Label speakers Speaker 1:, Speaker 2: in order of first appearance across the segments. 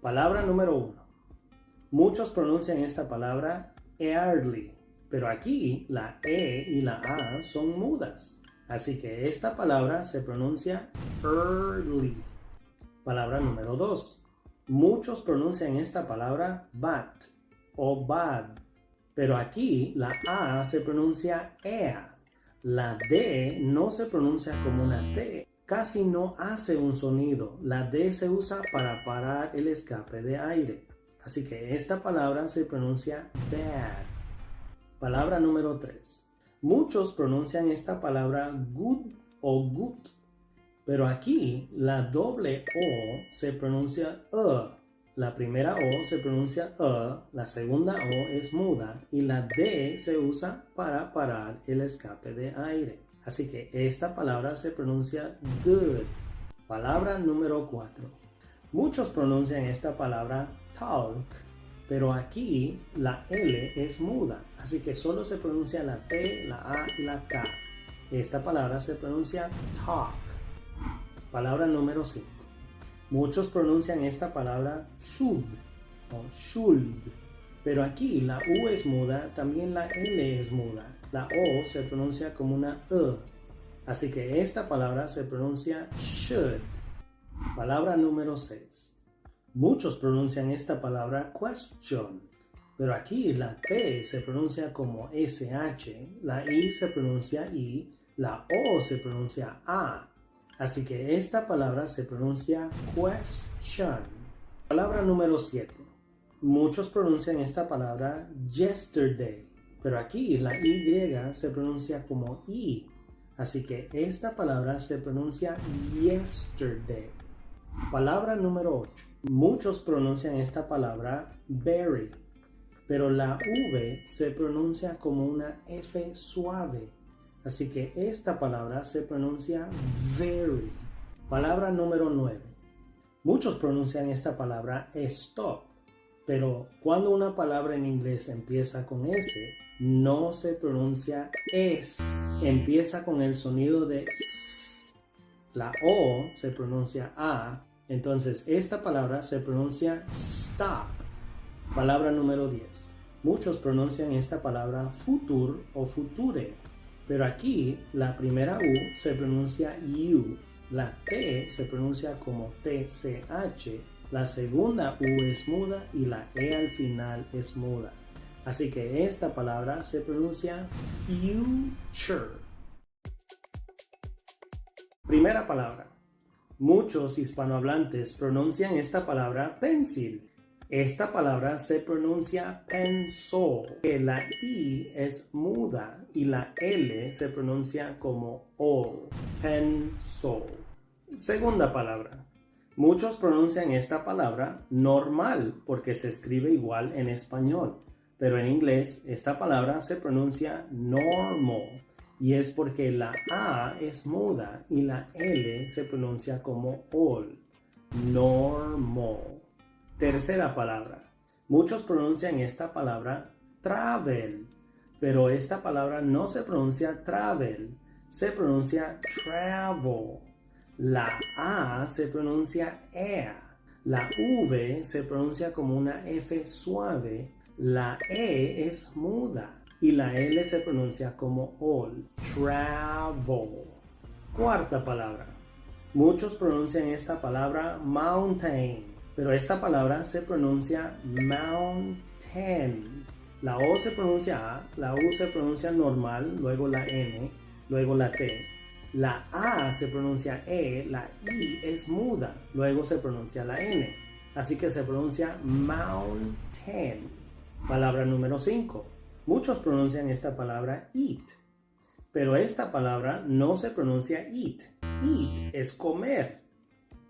Speaker 1: Palabra número 1. Muchos pronuncian esta palabra early, pero aquí la E y la A son mudas. Así que esta palabra se pronuncia early. Palabra número 2. Muchos pronuncian esta palabra bat o bad, pero aquí la A se pronuncia ea. La D no se pronuncia como una T. Casi no hace un sonido. La D se usa para parar el escape de aire. Así que esta palabra se pronuncia bad. Palabra número 3. Muchos pronuncian esta palabra good o gut, pero aquí la doble O se pronuncia La primera O se pronuncia la segunda O es muda y la D se usa para parar el escape de aire. Así que esta palabra se pronuncia good. Palabra número 4. Muchos pronuncian esta palabra talk, pero aquí la L es muda, así que solo se pronuncia la T, la A y la K. Esta palabra se pronuncia talk. Palabra número 5. Muchos pronuncian esta palabra should o should, pero aquí la U es muda, también la L es muda. La O se pronuncia como una así que esta palabra se pronuncia should. Palabra número 6. Muchos pronuncian esta palabra question, pero aquí la T se pronuncia como SH, la I se pronuncia I, la O se pronuncia A. Así que esta palabra se pronuncia question. Palabra número 7. Muchos pronuncian esta palabra yesterday, pero aquí la Y se pronuncia como I. Así que esta palabra se pronuncia yesterday. Palabra número 8. Muchos pronuncian esta palabra very, pero la V se pronuncia como una F suave. Así que esta palabra se pronuncia very. Palabra número 9. Muchos pronuncian esta palabra stop, pero cuando una palabra en inglés empieza con S, no se pronuncia es. Empieza con el sonido de S. La O se pronuncia A, entonces esta palabra se pronuncia stop. Palabra número 10. Muchos pronuncian esta palabra future o future, pero aquí la primera U se pronuncia U, la T se pronuncia como TCH, la segunda U es muda y la E al final es muda. Así que esta palabra se pronuncia future. Primera palabra. Muchos hispanohablantes pronuncian esta palabra pencil. Esta palabra se pronuncia pencil. La I es muda y la L se pronuncia como O. Pencil. Segunda palabra. Muchos pronuncian esta palabra normal porque se escribe igual en español, pero en inglés esta palabra se pronuncia normal y es porque la A es muda y la L se pronuncia como OL. Normal. Tercera palabra. Muchos pronuncian esta palabra travel, pero esta palabra no se pronuncia travel, se pronuncia travel. La A se pronuncia EA, la V se pronuncia como una F suave, la E es muda y la L se pronuncia como OL. Travel. Cuarta palabra. Muchos pronuncian esta palabra mountain, pero esta palabra se pronuncia mountain. La O se pronuncia A, la U se pronuncia normal, luego la N, luego la T. La A se pronuncia E, la I es muda, luego se pronuncia la N. Así que se pronuncia mountain. Palabra número 5. Muchos pronuncian esta palabra eat, pero esta palabra no se pronuncia eat. Eat es comer.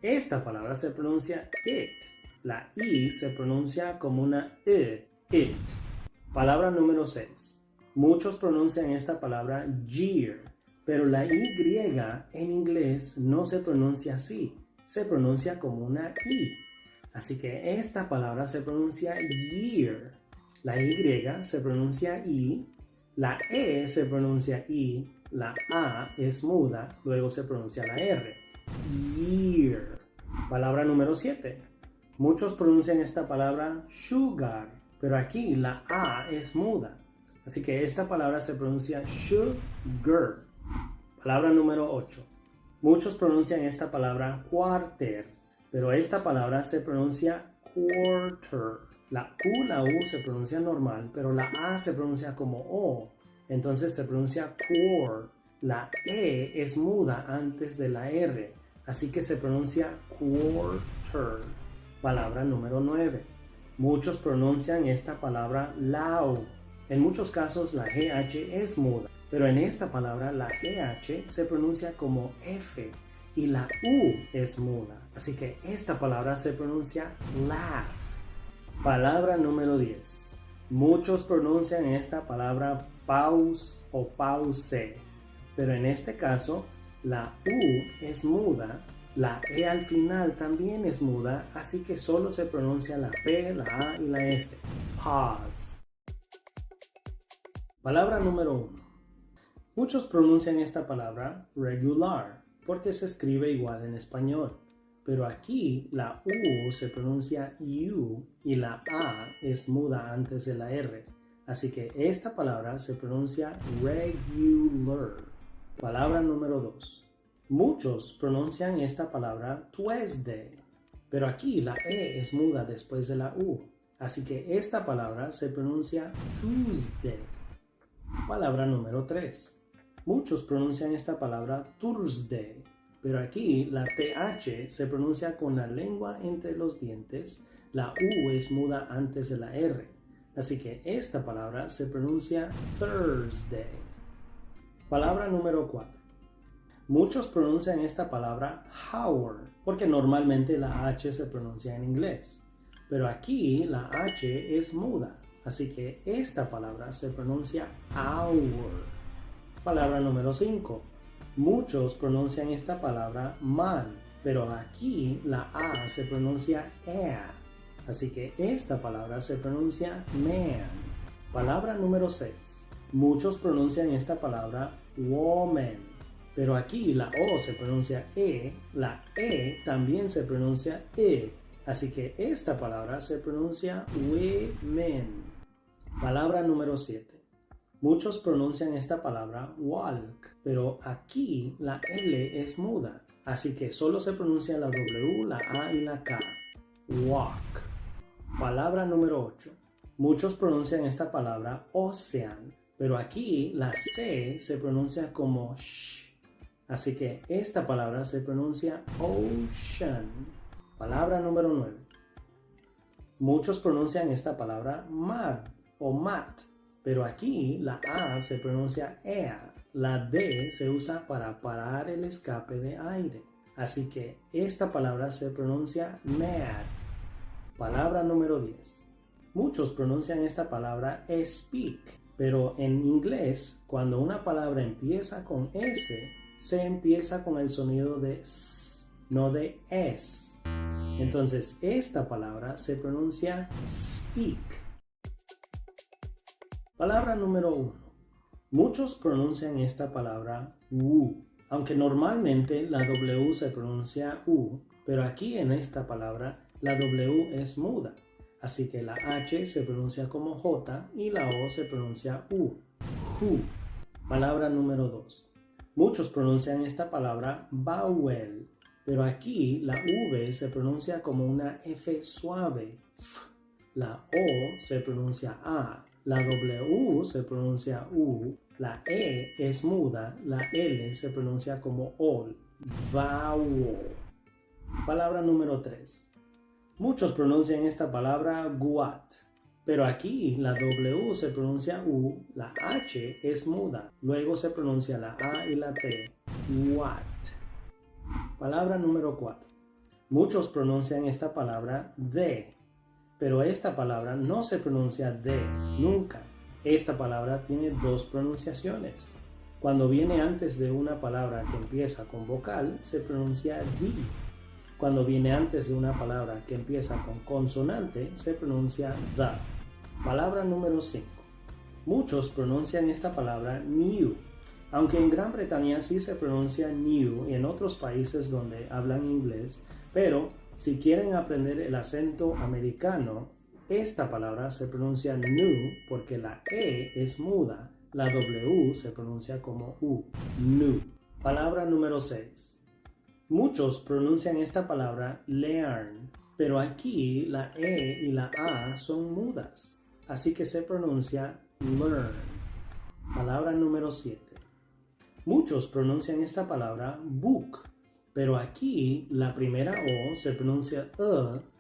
Speaker 1: Esta palabra se pronuncia it. La I se pronuncia como una it. Palabra número 6. Muchos pronuncian esta palabra year, pero la Y en inglés no se pronuncia así. Se pronuncia como una I. Así que esta palabra se pronuncia year. La Y se pronuncia I. La E se pronuncia I. La A es muda, luego se pronuncia la R. Year. Palabra número 7. Muchos pronuncian esta palabra sugar, pero aquí la A es muda. Así que esta palabra se pronuncia sugar. Palabra número 8. Muchos pronuncian esta palabra quarter, pero esta palabra se pronuncia quarter. La Q, la U se pronuncia normal, pero la A se pronuncia como O. Entonces se pronuncia quar. La E es muda antes de la R, así que se pronuncia quarter. Palabra número 9. Muchos pronuncian esta palabra loud. En muchos casos la GH es muda, pero en esta palabra la GH se pronuncia como F y la U es muda. Así que esta palabra se pronuncia laugh. Palabra número 10. Muchos pronuncian esta palabra pause o pause, pero en este caso la U es muda, la E al final también es muda, así que solo se pronuncia la P, la A y la S. Pause. Palabra número 1. Muchos pronuncian esta palabra regular porque se escribe igual en español, pero aquí la U se pronuncia U y la A es muda antes de la R, así que esta palabra se pronuncia regular. Palabra número 2. Muchos pronuncian esta palabra Tuesday, pero aquí la E es muda después de la U, así que esta palabra se pronuncia Tuesday. Palabra número 3. Muchos pronuncian esta palabra Thursday, pero aquí la TH se pronuncia con la lengua entre los dientes, la U es muda antes de la R, así que esta palabra se pronuncia Thursday. Palabra número 4. Muchos pronuncian esta palabra Howard, porque normalmente la H se pronuncia en inglés, pero aquí la H es muda, así que esta palabra se pronuncia hour. Palabra número 5. Muchos pronuncian esta palabra man, pero aquí la A se pronuncia ea, así que esta palabra se pronuncia man. Palabra número 6. Muchos pronuncian esta palabra woman, pero aquí la O se pronuncia E, la E también se pronuncia E, así que esta palabra se pronuncia women. Palabra número 7. Muchos pronuncian esta palabra walk, pero aquí la L es muda, así que solo se pronuncia la W, la A y la K. Walk. Palabra número 8. Muchos pronuncian esta palabra ocean, pero aquí la C se pronuncia como sh, así que esta palabra se pronuncia ocean. Palabra número 9. Muchos pronuncian esta palabra mad o mat, pero aquí la A se pronuncia ea, la D se usa para parar el escape de aire, así que esta palabra se pronuncia mad. Palabra número 10. Muchos pronuncian esta palabra speak, pero en inglés cuando una palabra empieza con S, se empieza con el sonido de S, no de S. Entonces esta palabra se pronuncia speak. Palabra número 1. Muchos pronuncian esta palabra woo, aunque normalmente la W se pronuncia U, pero aquí en esta palabra la W es muda, así que la H se pronuncia como J y la O se pronuncia U. Who. Palabra número 2. Muchos pronuncian esta palabra vowel, pero aquí la V se pronuncia como una F suave. F. La O se pronuncia A. La W se pronuncia U, la E es muda, la L se pronuncia como OL, vowel. Palabra número 3. Muchos pronuncian esta palabra guat, pero aquí la W se pronuncia U, la H es muda, luego se pronuncia la A y la T, what. Palabra número 4. Muchos pronuncian esta palabra de, pero esta palabra no se pronuncia de nunca. Esta palabra tiene dos pronunciaciones. Cuando viene antes de una palabra que empieza con vocal, se pronuncia di. Cuando viene antes de una palabra que empieza con consonante, se pronuncia the. Palabra número 5. Muchos pronuncian esta palabra new, aunque en Gran Bretaña sí se pronuncia new y en otros países donde hablan inglés, pero Si quieren aprender el acento americano, esta palabra se pronuncia new porque la E es muda. La W se pronuncia como U. New. Palabra número 6. Muchos pronuncian esta palabra learn, pero aquí la E y la A son mudas, así que se pronuncia learn. Palabra número 7. Muchos pronuncian esta palabra book, pero aquí la primera O se pronuncia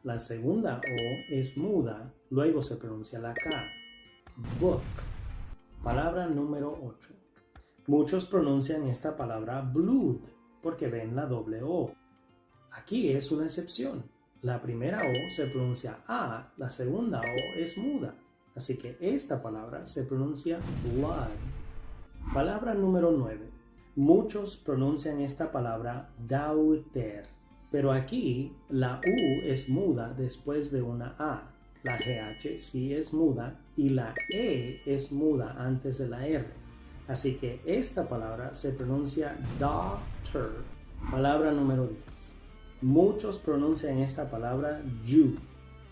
Speaker 1: la segunda O es muda, luego se pronuncia la K. Book. Palabra número 8. Muchos pronuncian esta palabra blood, porque ven la doble O. Aquí es una excepción. La primera O se pronuncia A, la segunda O es muda. Así que esta palabra se pronuncia blood. Palabra número 9. Muchos pronuncian esta palabra daughter, pero aquí la U es muda después de una A. La GH sí es muda y la E es muda antes de la R. Así que esta palabra se pronuncia daughter. Palabra número 10. Muchos pronuncian esta palabra you,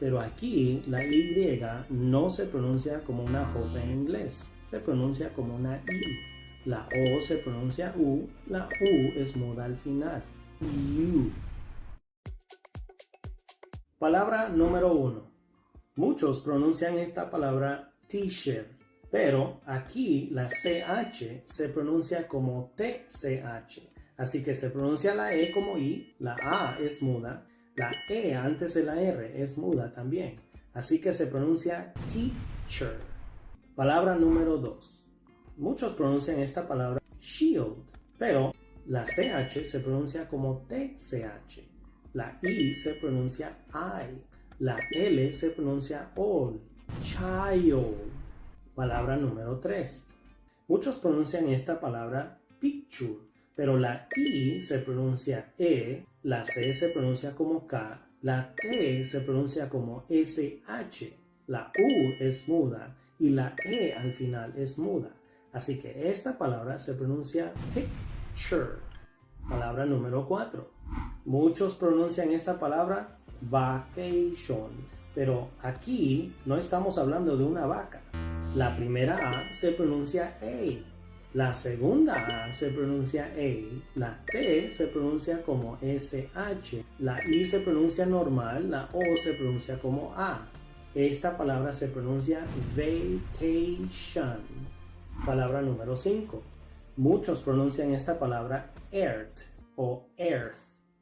Speaker 1: pero aquí la Y no se pronuncia como una J en inglés, se pronuncia como una I. La O se pronuncia U, la U es muda al final. You. Palabra número 1. Muchos pronuncian esta palabra t-shirt, pero aquí la CH se pronuncia como TCH. Así que se pronuncia la E como I, la A es muda, la E antes de la R es muda también. Así que se pronuncia teacher. Palabra número 2. Muchos pronuncian esta palabra shield, pero la CH se pronuncia como TCH. La I se pronuncia I. La L se pronuncia all. Child. Palabra número 3. Muchos pronuncian esta palabra picture, pero la I se pronuncia E, la C se pronuncia como K, la T se pronuncia como SH, la U es muda y la E al final es muda. Así que esta palabra se pronuncia picture. Palabra número 4. Muchos pronuncian esta palabra vacation, pero aquí no estamos hablando de una vaca. La primera A se pronuncia A, la segunda A se pronuncia A, la T se pronuncia como SH, la I se pronuncia normal, la O se pronuncia como A. Esta palabra se pronuncia vacation. Palabra número 5. Muchos pronuncian esta palabra earth o earth,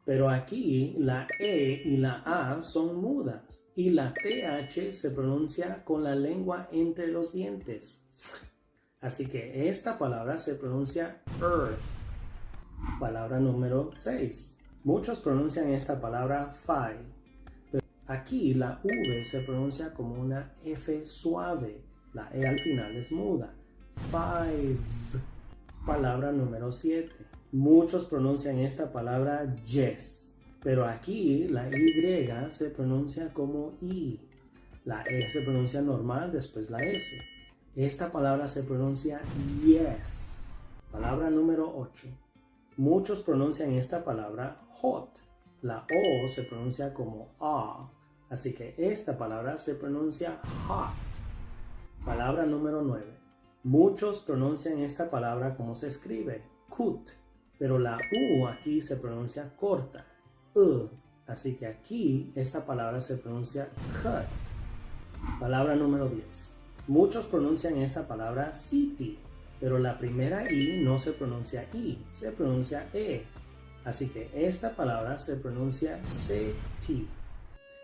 Speaker 1: pero aquí la E y la A son mudas y la TH se pronuncia con la lengua entre los dientes. Así que esta palabra se pronuncia earth. Palabra número 6. Muchos pronuncian esta palabra five, pero aquí la V se pronuncia como una F suave. La E al final es muda. Five. Palabra número 7. Muchos pronuncian esta palabra yes, pero aquí la Y se pronuncia como I. La E se pronuncia normal, después la S. Esta palabra se pronuncia yes. Palabra número 8. Muchos pronuncian esta palabra hot. La O se pronuncia como A, así que esta palabra se pronuncia hot. Palabra número 9. Muchos pronuncian esta palabra como se escribe, cut, pero la U aquí se pronuncia corta, así que aquí esta palabra se pronuncia cut. Palabra número 10. Muchos pronuncian esta palabra city, pero la primera I no se pronuncia I, se pronuncia E, así que esta palabra se pronuncia city.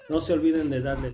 Speaker 1: No se olviden de darle